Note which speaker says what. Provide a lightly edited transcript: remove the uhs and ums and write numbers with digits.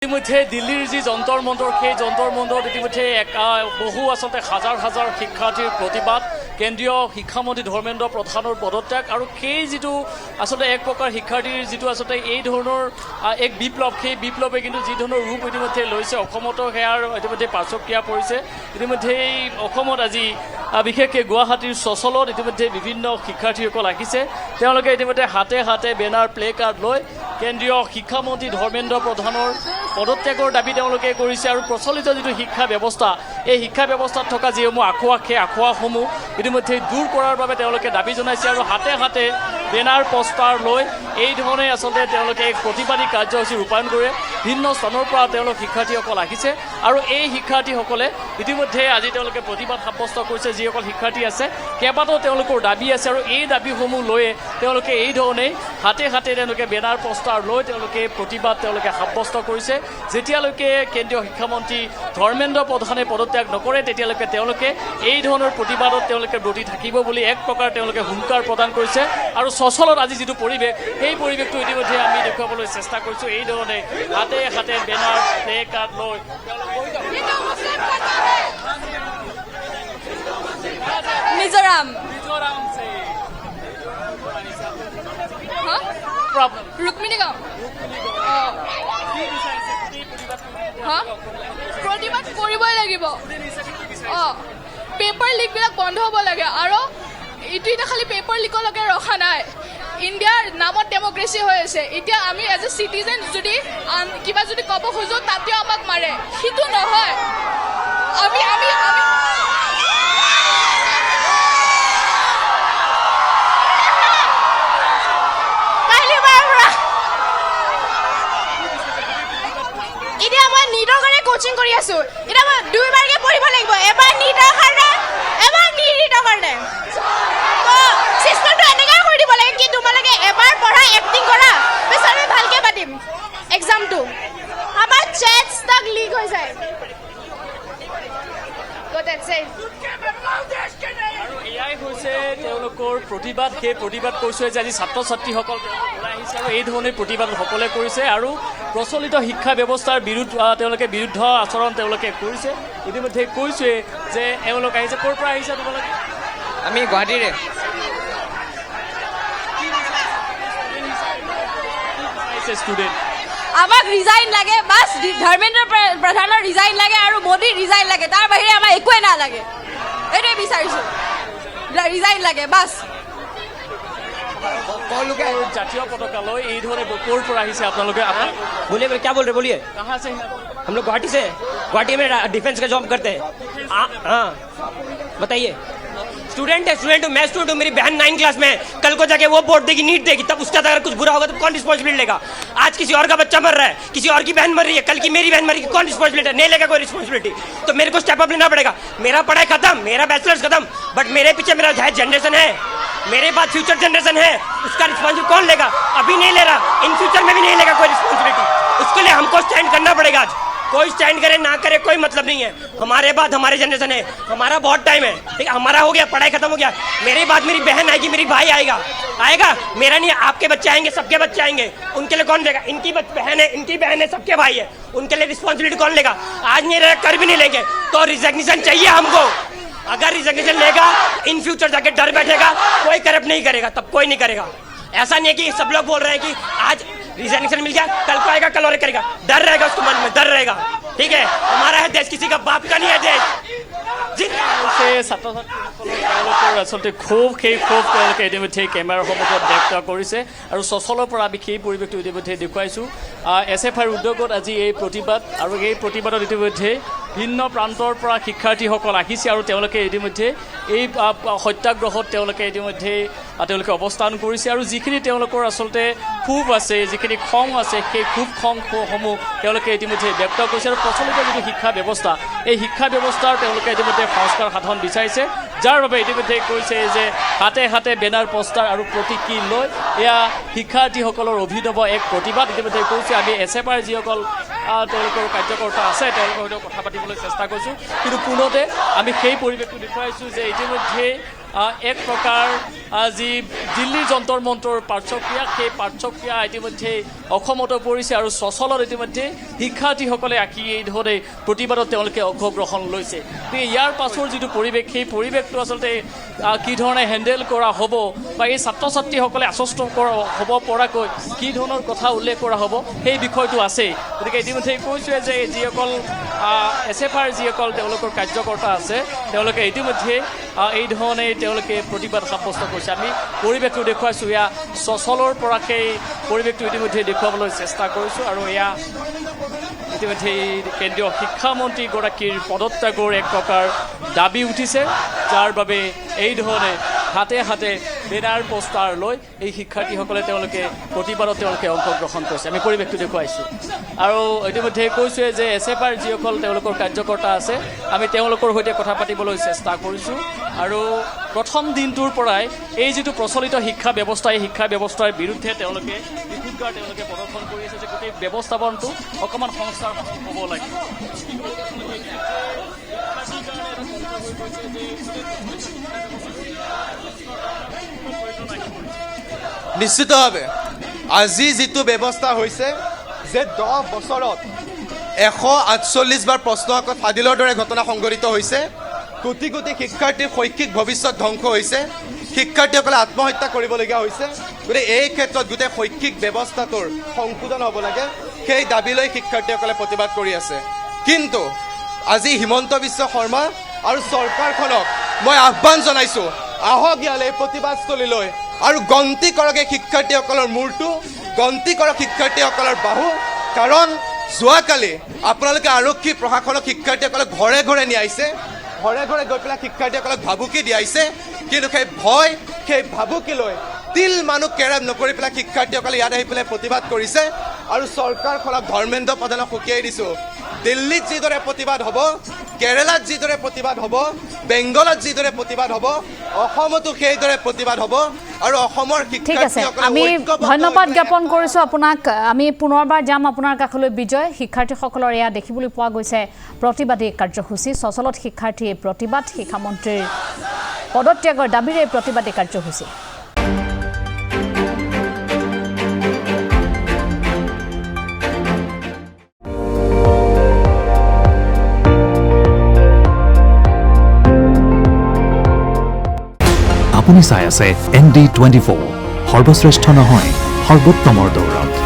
Speaker 1: ইতিমধ্যে দিল্লীৰ যি যন্তৰ মন্তৰ সেই যন্তৰ মন্তৰত ইতিমধ্যে বহু আচলতে হাজাৰ হাজাৰ শিক্ষাৰ্থীৰ প্ৰতিবাদ কেন্দ্ৰীয় শিক্ষামন্ত্ৰী ধৰ্মেন্দ্ৰ প্ৰধানৰ পদত্যাগ আৰু সেই যিটো আচলতে এক প্ৰকাৰ শিক্ষাৰ্থীৰ যিটো আচলতে এই ধৰণৰ এক বিপ্লৱ সেই বিপ্লৱে কিন্তু যি ধৰণৰ ৰূপ ইতিমধ্যে লৈছে অসমতো সেয়াৰ ইতিমধ্যে পাৰ্শ্বক্ৰিয়া পৰিছে ইতিমধ্যে অসমত আজি বিশেষকৈ গুৱাহাটীৰ চচলত ইতিমধ্যে বিভিন্ন শিক্ষাৰ্থীসকল আহিছে তেওঁলোকে ইতিমধ্যে হাতে হাতে বেনাৰ প্লে কাৰ্ড লৈ কেন্দ্ৰীয় শিক্ষামন্ত্ৰী ধৰ্মেন্দ্ৰ প্ৰধানৰ পদত্যাগৰ দাবী তেওঁলোকে কৰিছে আৰু প্ৰচলিত যিটো শিক্ষা ব্যৱস্থা এই শিক্ষা ব্যৱস্থাত থকা যিসমূহ আখোৱা সেই আখোৱাসমূহ ইতিমধ্যে দূৰ কৰাৰ বাবে তেওঁলোকে দাবী জনাইছে আৰু হাতে হাতে বেনাৰ পষ্টাৰ লৈ এই ধৰণে আচলতে তেওঁলোকে এক প্ৰতিবাদী কাৰ্যসূচী ৰূপায়ণ কৰে ভিন্ন স্থানৰ পৰা তেওঁলোক শিক্ষাৰ্থীসকল আহিছে আৰু এই শিক্ষাৰ্থীসকলে ইতিমধ্যে আজি তেওঁলোকে প্ৰতিবাদ সাব্যস্ত কৰিছে যিসকল শিক্ষাৰ্থী আছে কেইবাটাও তেওঁলোকৰ দাবী আছে আৰু এই দাবীসমূহ লৈয়ে তেওঁলোকে এই ধৰণেই হাতে হাতে তেওঁলোকে বেনাৰ পষ্টাৰ লৈ তেওঁলোকে প্ৰতিবাদ তেওঁলোকে সাব্যস্ত কৰিছে যেতিয়ালৈকে কেন্দ্ৰীয় শিক্ষামন্ত্ৰী ধৰ্মেন্দ্ৰ প্ৰধানে পদত্যাগ নকৰে তেতিয়ালৈকে তেওঁলোকে এই ধৰণৰ প্ৰতিবাদত তেওঁলোকে ব্ৰতী থাকিব বুলি এক প্ৰকাৰ তেওঁলোকে হুংকাৰ প্ৰদান কৰিছে আৰু চচলত আজি যিটো পৰিৱেশ সেই পৰিৱেশটো ইতিমধ্যে আমি দেখুৱাবলৈ চেষ্টা কৰিছোঁ এই ধৰণে হাতে হাতে বেনাৰ প্লে কাৰ্ড লৈ
Speaker 2: मिजोरम रुक्मिणी गाँव प्रतिबाद কৰিবই লাগিব পেপাৰ লিকবিলাক বন্ধ হ'ব লাগে আৰু ইটো এটা খালি পেপাৰ লিকলৈকে ৰখা নাই ইণ্ডিয়াৰ নামত ডেমক্ৰেচি হৈ আছে এতিয়া আমি এজ এ চিটিজেন যদি কিবা যদি ক'ব খোজো তাতেও আমাক মাৰে সেইটো নহয় আমি আমি আমি এতিয়া মই নীটৰ কাৰণে কোচিং কৰি আছো এতিয়া মই দুইবাৰকে পঢ়িব লাগিব এবাৰ নীটৰ কাৰণে এবাৰ নীটৰ কাৰণে তো চিষ্টেমটো এনেকৈ কৰি দিব লাগে কি তোমালোকে এবাৰ পঢ়া এক্টিং কৰা পিছত আমি ভালকে পাতিম এক্সামটো আমাৰ চেটছ তক লিক হৈ যায়
Speaker 1: আৰু এয়াই হৈছে তেওঁলোকৰ প্ৰতিবাদ সেই প্ৰতিবাদ কৈছোঁ যে আজি ছাত্ৰ ছাত্ৰীসকল ওলাই আহিছে আৰু এই ধৰণে প্ৰতিবাদ সকলোৱে কৰিছে আৰু প্ৰচলিত শিক্ষা ব্যৱস্থাৰ তেওঁলোকে বিৰুদ্ধ আচৰণ তেওঁলোকে কৰিছে ইতিমধ্যে কৈছোৱে যে এওঁলোক আহিছে ক'ৰ পৰা আহিছে তোমালোকে
Speaker 3: আমি গুৱাহাটীৰে
Speaker 1: ষ্টুডেণ্ট
Speaker 2: আমাক ৰিজাইন লাগে বাছ ধৰ্মেন্দ্ৰ প্ৰধানৰ ৰিজাইন লাগে আৰু মোদীৰ ৰিজাইন লাগে তাৰ বাহিৰে আমাক একোৱে নালাগে এইটোৱে বিচাৰিছোঁ ৰিজাইন লাগে বাছ
Speaker 1: জাতীয় পতাকা লৈ এই ধৰণে ক'ৰ পৰা আহিছে আপোনালোকে
Speaker 3: बोलिए भाई क्या बोल रहे बोलिए
Speaker 1: कहाँ से
Speaker 3: हम लोग गुवाहाटी से गुवाहाटी में डिफेंस का जॉब करते हैं हाँ बताइए स्टूडेंट है स्टूडेंट हूँ मैं स्टूडेंट हूँ मेरी बहन 9 क्लास में है कल को जाके वो बोर्ड देगी नीट देगी तब उसके साथ अगर कुछ बुरा होगा तो कौन रिस्पॉन्सिबिलिटी लेगा आज किसी और का बच्चा मर रहा है किसी और की बहन मर रही है कल की मेरी बहन मरेगी कौन रिस्पॉन्सिबिलिटी नहीं लेगा कोई रिस्पॉन्सिबिलिटी तो मेरे को स्टेप अप लेना पड़ेगा मेरा पढ़ाई खत्म मेरा बैचलर्स खत्म बट मेरे पीछे मेरा जनरेशन है मेरे बाद फ्यूचर जनरेशन है उसका रिस्पॉन्सिबिलिटी कौन लेगा अभी नहीं ले रहा इन फ्यूचर में भी नहीं लेगा कोई रिस्पॉन्सिबिलिटी उसके लिए हमको स्टैंड करना पड़ेगा आज कोई स्टैंड करे ना करे कोई मतलब नहीं है हमारे बाद हमारे जनरेशन है हमारा बहुत टाइम है ठीक है हमारा हो गया पढ़ाई खत्म हो गया मेरे बाद मेरी बहन आएगी मेरी भाई आएगा आएगा मेरा नहीं आपके बच्चे आएंगे सबके बच्चे आएंगे उनके लिए कौन देगा इनकी बहन है इनकी बहन है सबके भाई है उनके लिए रिस्पॉन्सिबिलिटी कौन लेगा आज नहीं रहे कर भी नहीं लेंगे तो रिजग्निशन चाहिए हमको अगर रिजग्निशन लेगा इन फ्यूचर जाके डर बैठेगा कोई करप्ट नहीं करेगा तब कोई नहीं करेगा ऐसा नहीं है कि सब लोग बोल रहे हैं कि आज रिजग्निशन मिल गया कल को आएगा कल और करेगा डर रहेगा उसको मन में डर रहेगा ठीक है हमारा है देश किसी का बाप का नहीं है देश
Speaker 1: ছাত্ৰ ছাত্ৰীসকলে তেওঁলোকৰ আচলতে ক্ষোভ সেই ক্ষোভ তেওঁলোকে ইতিমধ্যে কেমেৰাৰ সন্মুখত ব্যক্ত কৰিছে আৰু চচলৰ পৰা আমি সেই পৰিৱেশটো ইতিমধ্যে দেখুৱাইছোঁ SFIৰ উদ্যোগত আজি এই প্ৰতিবাদ আৰু এই প্ৰতিবাদত ইতিমধ্যে ভিন্ন প্ৰান্তৰ পৰা শিক্ষাৰ্থীসকল আহিছে আৰু তেওঁলোকে ইতিমধ্যে এই সত্যাগ্ৰহত তেওঁলোকে ইতিমধ্যে তেওঁলোকে অৱস্থান কৰিছে আৰু যিখিনি তেওঁলোকৰ আচলতে ক্ষোভ আছে যিখিনি খং আছে সেই খংসমূহ তেওঁলোকে ইতিমধ্যে ব্যক্ত কৰিছে আৰু প্ৰচলিত যিটো শিক্ষা ব্যৱস্থা এই শিক্ষা ব্যৱস্থাৰ তেওঁলোকে ইতিমধ্যে সংস্কাৰ সাধন বিচাৰিছে যাৰ বাবে ইতিমধ্যে কৈছে যে হাতে হাতে বেনাৰ পষ্টাৰ আৰু প্ৰতীকী লৈ এয়া শিক্ষাৰ্থীসকলৰ অভিনৱ এক প্ৰতিবাদ ইতিমধ্যে কৈছে আমি SFIৰ যিসকল তেওঁলোকৰ কাৰ্যকৰ্তা আছে তেওঁলোকৰ সৈতে কথা পাতিবলৈ চেষ্টা কৰিছোঁ কিন্তু পুনতে আমি সেই পৰিৱেশটো দেখুৱাইছোঁ যে ইতিমধ্যে এক প্ৰকাৰ যি দিল্লীৰ যন্তৰ মন্তৰ পাৰ্শ্বক্ৰিয়া সেই পাৰ্শ্বক্ৰিয়া ইতিমধ্যে অসমতো পৰিছে আৰু চচলত ইতিমধ্যে শিক্ষাৰ্থীসকলে আঁকি এই ধৰণে প্ৰতিবাদত তেওঁলোকে অংশগ্ৰহণ লৈছে গতিকে ইয়াৰ পাছৰ যিটো পৰিৱেশ সেই পৰিৱেশটো আচলতে কি ধৰণে হেণ্ডেল কৰা হ'ব বা এই ছাত্ৰ ছাত্ৰীসকলে আশ্বস্ত হ'ব পৰাকৈ কি ধৰণৰ কথা উল্লেখ কৰা হ'ব সেই বিষয়টো আছেই গতিকে ইতিমধ্যে কৈছোৱে যে যিসকল SFR যিসকল তেওঁলোকৰ কাৰ্যকৰ্তা আছে তেওঁলোকে ইতিমধ্যে এই ধৰণে তেওঁলোকে প্ৰতিবাদ সাব্যস্ত কৰিছে আমি পৰিৱেশটো দেখুৱাইছোঁ এয়া চচলৰ পৰা সেই পৰিৱেশটো ইতিমধ্যে দেখুৱাবলৈ চেষ্টা কৰিছোঁ আৰু এয়া ইতিমধ্যে কেন্দ্ৰীয় শিক্ষামন্ত্ৰীগৰাকীৰ পদত্যাগৰ এক প্ৰকাৰ দাবী উঠিছে যাৰ বাবে এই ধৰণে হাতে হাতে বেনাৰ পোষ্টাৰ লৈ এই শিক্ষাৰ্থীসকলে তেওঁলোকে প্ৰতিবাদত তেওঁলোকে অংশগ্ৰহণ কৰিছে আমি পৰিৱেশটো দেখুৱাইছোঁ আৰু ইতিমধ্যে কৈছোৱে যে SFR যিসকল তেওঁলোকৰ কাৰ্যকৰ্তা আছে আমি তেওঁলোকৰ সৈতে কথা পাতিবলৈ চেষ্টা কৰিছোঁ আৰু প্ৰথম দিনটোৰ পৰাই এই যিটো প্ৰচলিত শিক্ষা ব্যৱস্থা এই শিক্ষা ব্যৱস্থাৰ বিৰুদ্ধে তেওঁলোকে বিক্ষোভকাৰ তেওঁলোকে প্ৰদৰ্শন কৰি আছে যে গোটেই ব্যৱস্থাপনটো অকণমান সংস্কাৰ হ'ব লাগে
Speaker 4: নিশ্চিতভাৱে আজি যিটো ব্যৱস্থা হৈছে যে 10 বছৰত 148 বাৰ প্ৰশ্নকাকত ফাদিলৰ দৰে ঘটনা সংঘটিত হৈছে কোটি কোটি শিক্ষাৰ্থীৰ শৈক্ষিক ভৱিষ্যত ধ্বংস হৈছে শিক্ষাৰ্থীসকলে আত্মহত্যা কৰিবলগীয়া হৈছে গতিকে এই ক্ষেত্ৰত গোটেই শৈক্ষিক ব্যৱস্থাটোৰ সংশোধন হ'ব লাগে সেই দাবী লৈ শিক্ষাৰ্থীসকলে প্ৰতিবাদ কৰি আছে কিন্তু আজি হিমন্ত বিশ্ব শৰ্মা আৰু চৰকাৰখনক মই আহ্বান জনাইছোঁ আহক ইয়ালৈ প্ৰতিবাদস্থলীলৈ আৰু গন্তি কৰক এই শিক্ষাৰ্থীসকলৰ মূৰটো গন্তি কৰক শিক্ষাৰ্থীসকলৰ বাহু কাৰণ যোৱাকালি আপোনালোকে আৰক্ষী প্ৰশাসনক শিক্ষাৰ্থীসকলক ঘৰে ঘৰে নিয়াইছে ঘৰে ঘৰে গৈ পেলাই শিক্ষাৰ্থীসকলক ভাবুকি দিয়াইছে কিন্তু সেই ভয় সেই ভাবুকি লৈ তিল মানুহ কেৰেম নকৰি পেলাই শিক্ষাৰ্থীসকলে ইয়াত আহি পেলাই প্ৰতিবাদ কৰিছে আৰু চৰকাৰখনক ধৰ্মেন্দ্ৰ প্ৰধানক সকীয়াই দিছোঁ দিল্লীত যিদৰে প্ৰতিবাদ হ'ব কেৰেলাত যিদৰে প্ৰতিবাদ হ'ব বেংগলত যিদৰে প্ৰতিবাদ হ'ব অসমতো সেইদৰে প্ৰতিবাদ হ'ব আৰু অসমৰ
Speaker 5: ঠিক আছে আমি ধন্যবাদ জ্ঞাপন কৰিছোঁ আপোনাক আমি পুনৰবাৰ যাম আপোনাৰ কাষলৈ বিজয় শিক্ষাৰ্থীসকলৰ এয়া দেখিবলৈ পোৱা গৈছে প্ৰতিবাদী কাৰ্যসূচী চচলত শিক্ষাৰ্থীৰ প্ৰতিবাদ শিক্ষামন্ত্ৰীৰ পদত্যাগৰ দাবীৰে প্ৰতিবাদী কাৰ্যসূচী
Speaker 6: আপুনি চাই আছে ND24 সৰ্বশ্ৰেষ্ঠ নহয় সৰ্বোত্তমৰ দৌৰত